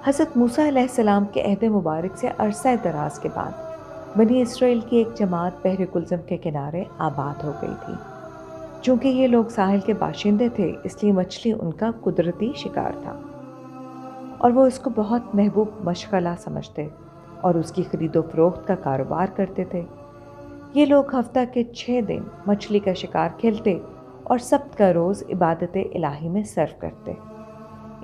حضرت موسیٰ علیہ السلام کے عہد مبارک سے عرصہ دراز کے بعد بنی اسرائیل کی ایک جماعت بحر کلزم کے کنارے آباد ہو گئی تھی۔ چونکہ یہ لوگ ساحل کے باشندے تھے، اس لیے مچھلی ان کا قدرتی شکار تھا اور وہ اس کو بہت محبوب مشغلہ سمجھتے اور اس کی خرید و فروخت کا کاروبار کرتے تھے۔ یہ لوگ ہفتہ کے 6 دن مچھلی کا شکار کھیلتے اور سبت کا روز عبادت الہی میں صرف کرتے۔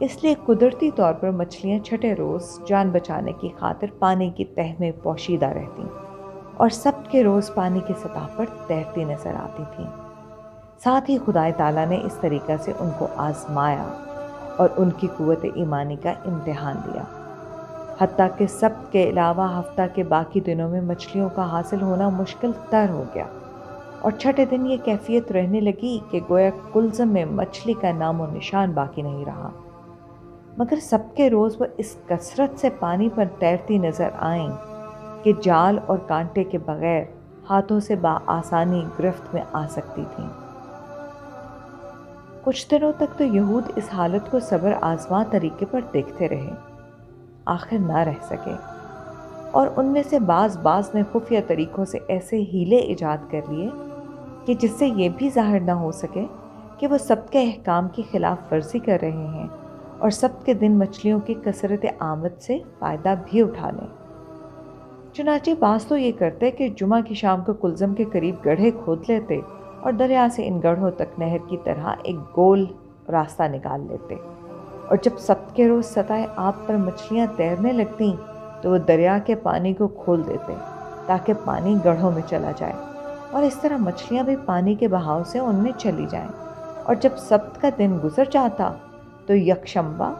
اس لیے قدرتی طور پر مچھلیاں چھٹے روز جان بچانے کی خاطر پانی کی تہہ میں پوشیدہ رہتی اور سبت کے روز پانی کی سطح پر تیرتی نظر آتی تھیں۔ ساتھ ہی خدا تعالیٰ نے اس طریقہ سے ان کو آزمایا اور ان کی قوت ایمانی کا امتحان لیا، حتیٰ کہ سبت کے علاوہ ہفتہ کے باقی دنوں میں مچھلیوں کا حاصل ہونا مشکل تر ہو گیا اور چھٹے دن یہ کیفیت رہنے لگی کہ گویا کلزم میں مچھلی کا نام و نشان باقی نہیں رہا۔ مگر سبت کے روز وہ اس کثرت سے پانی پر تیرتی نظر آئیں کہ جال اور کانٹے کے بغیر ہاتھوں سے بآسانی گرفت میں آ سکتی تھیں۔ کچھ دنوں تک تو یہود اس حالت کو صبر آزما طریقے پر دیکھتے رہے، آخر نہ رہ سکے اور ان میں سے بعض نے خفیہ طریقوں سے ایسے ہیلے ایجاد کر لیے کہ جس سے یہ بھی ظاہر نہ ہو سکے کہ وہ سبت کے احکام کی خلاف ورزی کر رہے ہیں اور سبت کے دن مچھلیوں کی کثرت آمد سے فائدہ بھی اٹھا لیں۔ چنانچہ بعض تو یہ کرتے کہ جمعہ کی شام کو کلزم کے قریب گڑھے کھود لیتے اور دریا سے ان گڑھوں تک نہر کی طرح ایک گول راستہ نکال لیتے، اور جب سبت کے روز سطح آب پر مچھلیاں تیرنے لگتیں تو وہ دریا کے پانی کو کھول دیتے تاکہ پانی گڑھوں میں چلا جائے اور اس طرح مچھلیاں بھی پانی کے بہاؤ سے ان میں چلی جائیں، اور جب سبت کا دن گزر جاتا تو یکشنبہ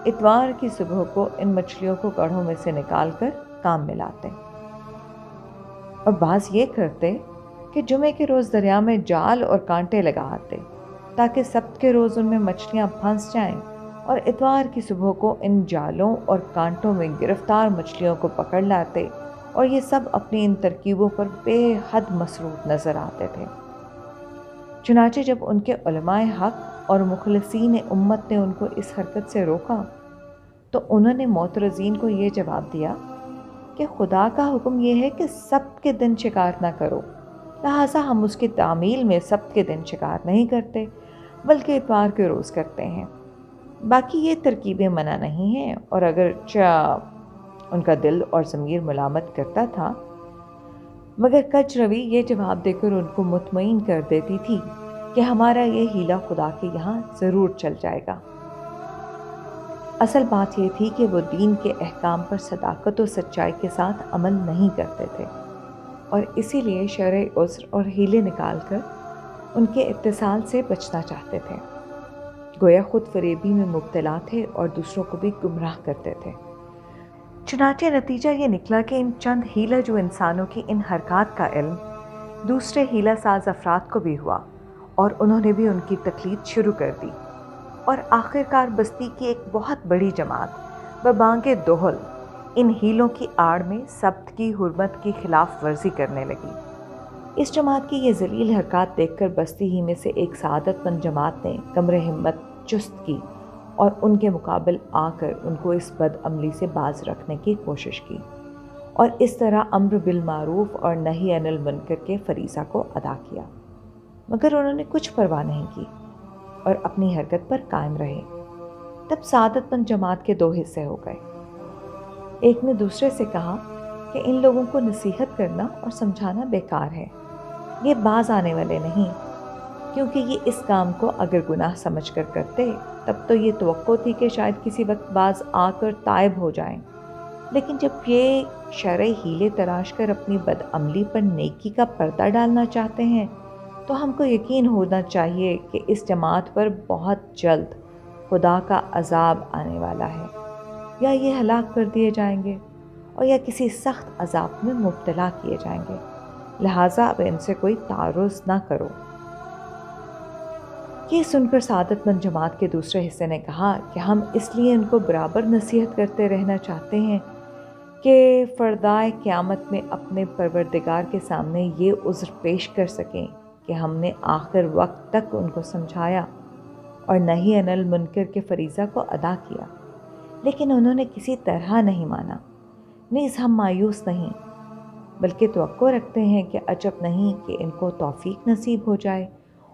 اتوار کی صبح کو ان مچھلیوں کو گڑھوں میں سے نکال کر کام میں لاتے۔ اور بعض یہ کرتے کہ جمعے کے روز دریا میں جال اور کانٹے لگا آتے تاکہ سبت کے روز ان میں مچھلیاں پھنس جائیں اور اتوار کی صبح کو ان جالوں اور کانٹوں میں گرفتار مچھلیوں کو پکڑ لاتے، اور یہ سب اپنی ان ترکیبوں پر بے حد مسرور نظر آتے تھے۔ چنانچہ جب ان کے علماء حق اور مخلصین امت نے ان کو اس حرکت سے روکا تو انہوں نے معترضین کو یہ جواب دیا کہ خدا کا حکم یہ ہے کہ سبت کے دن شکار نہ کرو، لہٰذا ہم اس کی تعمیل میں سبت کے دن شکار نہیں کرتے بلکہ اتوار کے روز کرتے ہیں۔ باقی یہ ترکیبیں منع نہیں ہیں، اور اگرچہ ان کا دل اور ضمیر ملامت کرتا تھا مگر کج روی یہ جواب دے کر ان کو مطمئن کر دیتی تھی کہ ہمارا یہ ہیلا خدا کے یہاں ضرور چل جائے گا۔ اصل بات یہ تھی کہ وہ دین کے احکام پر صداقت و سچائی کے ساتھ عمل نہیں کرتے تھے اور اسی لیے شرعی عذر اور ہیلے نکال کر ان کے اتصال سے بچنا چاہتے تھے، گویا خود فریبی میں مبتلا تھے اور دوسروں کو بھی گمراہ کرتے تھے۔ چنانچہ نتیجہ یہ نکلا کہ ان چند ہیلہ جو انسانوں کی ان حرکات کا علم دوسرے ہیلہ ساز افراد کو بھی ہوا اور انہوں نے بھی ان کی تقلید شروع کر دی، اور آخرکار بستی کی ایک بہت بڑی جماعت ببانگ دہل ان ہیلوں کی آڑ میں سبت کی حرمت کی خلاف ورزی کرنے لگی۔ اس جماعت کی یہ ذلیل حرکات دیکھ کر بستی ہی میں سے ایک سعادت مند جماعت نے کمر ہمت چست کی اور ان کے مقابل آ کر ان کو اس بد عملی سے باز رکھنے کی کوشش کی، اور اس طرح امر بالمعروف اور نہی عن المنکر کے فریضہ کو ادا کیا، مگر انہوں نے کچھ پرواہ نہیں کی اور اپنی حرکت پر قائم رہے۔ تب سعادت مند جماعت کے 2 حصے ہو گئے۔ ایک نے دوسرے سے کہا کہ ان لوگوں کو نصیحت کرنا اور سمجھانا بیکار ہے، یہ باز آنے والے نہیں، کیونکہ یہ اس کام کو اگر گناہ سمجھ کر کرتے تب تو یہ توقع تھی کہ شاید کسی وقت باز آ کر تائب ہو جائیں، لیکن جب یہ شرعی ہیلے تراش کر اپنی بد عملی پر نیکی کا پردہ ڈالنا چاہتے ہیں تو ہم کو یقین ہونا چاہیے کہ اس جماعت پر بہت جلد خدا کا عذاب آنے والا ہے، یا یہ ہلاک کر دیے جائیں گے اور یا کسی سخت عذاب میں مبتلا کیے جائیں گے، لہٰذا اب ان سے کوئی تعرض نہ کرو۔ یہ سن کر سعادت مند جماعت کے دوسرے حصے نے کہا کہ ہم اس لیے ان کو برابر نصیحت کرتے رہنا چاہتے ہیں کہ فردائے قیامت میں اپنے پروردگار کے سامنے یہ عذر پیش کر سکیں کہ ہم نے آخر وقت تک ان کو سمجھایا اور نہی عن المنکر کے فریضہ کو ادا کیا، لیکن انہوں نے کسی طرح نہیں مانا۔ نیز ہم مایوس نہیں، بلکہ توقع رکھتے ہیں کہ عجب نہیں کہ ان کو توفیق نصیب ہو جائے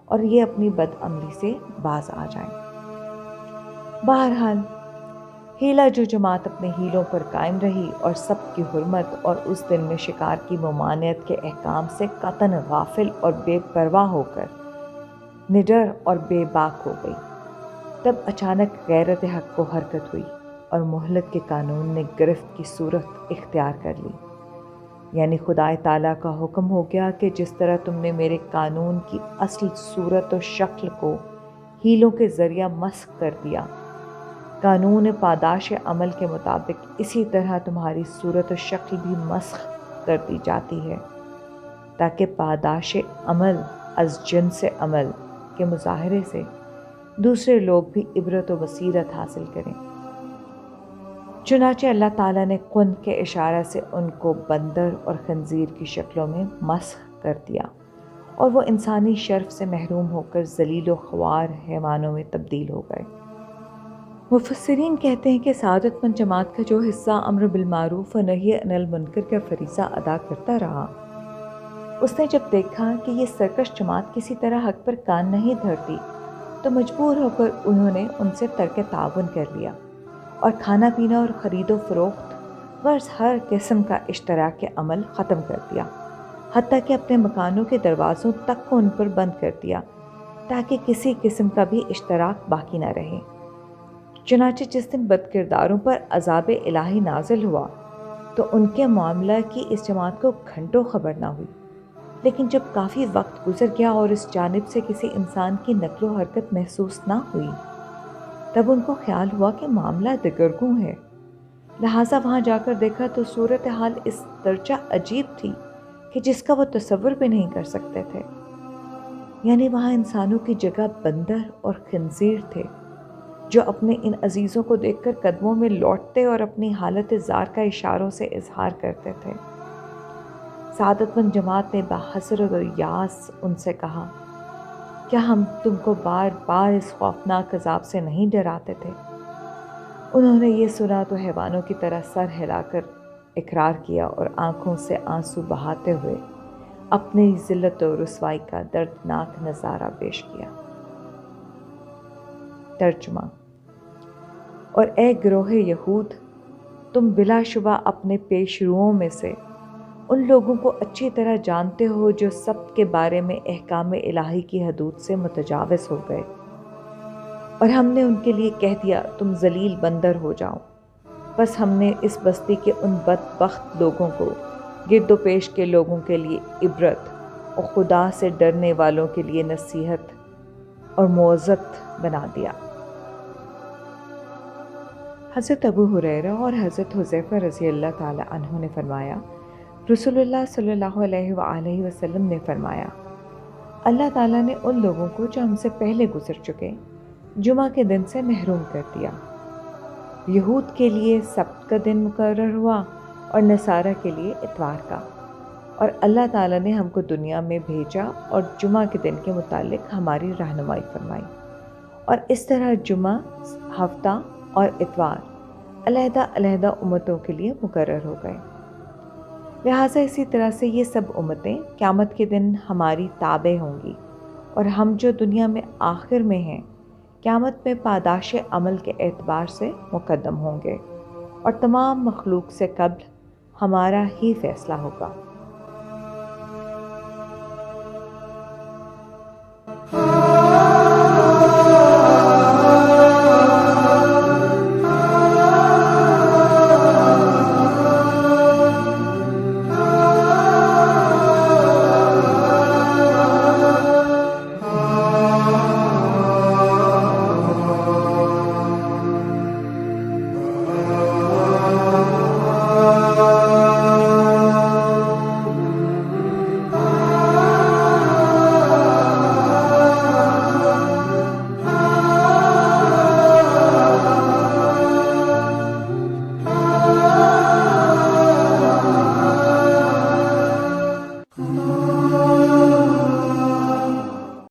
اور یہ اپنی بدعملی سے باز آ جائیں۔ بہرحال ہیلا جو جماعت اپنے ہیلوں پر قائم رہی اور سب کی حرمت اور اس دن میں شکار کی ممانعت کے احکام سے قطعاً غافل اور بے پرواہ ہو کر نڈر اور بے باک ہو گئی، تب اچانک غیرت حق کو حرکت ہوئی اور مہلت کے قانون نے گرفت کی صورت اختیار کر لی۔ یعنی خدا تعالیٰ کا حکم ہو گیا کہ جس طرح تم نے میرے قانون کی اصل صورت و شکل کو ہیلوں کے ذریعہ مسخ کر دیا، قانون پاداش عمل کے مطابق اسی طرح تمہاری صورت و شکل بھی مسخ کر دی جاتی ہے، تاکہ پاداش عمل از جنس عمل کے مظاہرے سے دوسرے لوگ بھی عبرت و بصیرت حاصل کریں۔ چنانچہ اللہ تعالیٰ نے کن کے اشارہ سے ان کو بندر اور خنزیر کی شکلوں میں مسخ کر دیا، اور وہ انسانی شرف سے محروم ہو کر ذلیل و خوار حیوانوں میں تبدیل ہو گئے۔ مفسرین کہتے ہیں کہ سعادت مند جماعت کا جو حصہ امر بالمعروف و نہی عن المنکر کا فریضہ ادا کرتا رہا، اس نے جب دیکھا کہ یہ سرکش جماعت کسی طرح حق پر کان نہیں دھرتی، تو مجبور ہو کر انہوں نے ان سے ترک تعاون کر لیا اور کھانا پینا اور خرید و فروخت غرض ہر قسم کا اشتراک عمل ختم کر دیا، حتیٰ کہ اپنے مکانوں کے دروازوں تک کو ان پر بند کر دیا تاکہ کسی قسم کا بھی اشتراک باقی نہ رہے۔ چنانچہ جس دن بد کرداروں پر عذاب الہی نازل ہوا تو ان کے معاملہ کی اس جماعت کو گھنٹوں خبر نہ ہوئی، لیکن جب کافی وقت گزر گیا اور اس جانب سے کسی انسان کی نقل و حرکت محسوس نہ ہوئی، تب ان کو خیال ہوا کہ معاملہ دگرگوں ہے، لہٰذا وہاں جا کر دیکھا تو صورتحال اس درجہ عجیب تھی کہ جس کا وہ تصور بھی نہیں کر سکتے تھے۔ یعنی وہاں انسانوں کی جگہ بندر اور خنزیر تھے، جو اپنے ان عزیزوں کو دیکھ کر قدموں میں لوٹتے اور اپنی حالت زار کا اشاروں سے اظہار کرتے تھے۔ سعادت مند جماعت نے بحسرت و یاس ان سے کہا، کیا ہم تم کو بار بار اس خوفناک عذاب سے نہیں ڈراتے تھے؟ انہوں نے یہ سنا تو حیوانوں کی طرح سر ہلا کر اقرار کیا اور آنکھوں سے آنسو بہاتے ہوئے اپنی ذلت و رسوائی کا دردناک نظارہ پیش کیا۔ ترجمہ: اور اے گروہ یہود، تم بلا شبہ اپنے پیش روؤں میں سے ان لوگوں کو اچھی طرح جانتے ہو جو سب کے بارے میں احکام الہی کی حدود سے متجاوز ہو گئے، اور ہم نے ان کے لیے کہہ دیا تم ذلیل بندر ہو جاؤ۔ بس ہم نے اس بستی کے ان بدبخت لوگوں کو گرد و پیش کے لوگوں کے لیے عبرت اور خدا سے ڈرنے والوں کے لیے نصیحت اور موعظت بنا دیا۔ حضرت ابو ہریرہ اور حضرت حذیفہ رضی اللہ تعالی عنہ نے فرمایا، رسول اللہ صلی اللہ علیہ وآلہ وسلم نے فرمایا، اللہ تعالیٰ نے ان لوگوں کو جو ہم سے پہلے گزر چکے جمعہ کے دن سے محروم کر دیا۔ یہود کے لیے سبت کا دن مقرر ہوا اور نصارہ کے لیے اتوار کا، اور اللہ تعالیٰ نے ہم کو دنیا میں بھیجا اور جمعہ کے دن کے متعلق ہماری رہنمائی فرمائی، اور اس طرح جمعہ، ہفتہ اور اتوار علیحدہ علیحدہ امتوں کے لیے مقرر ہو گئے۔ لہٰذا اسی طرح سے یہ سب امتیں قیامت کے دن ہماری تابع ہوں گی، اور ہم جو دنیا میں آخر میں ہیں قیامت میں پاداش عمل کے اعتبار سے مقدم ہوں گے، اور تمام مخلوق سے قبل ہمارا ہی فیصلہ ہوگا۔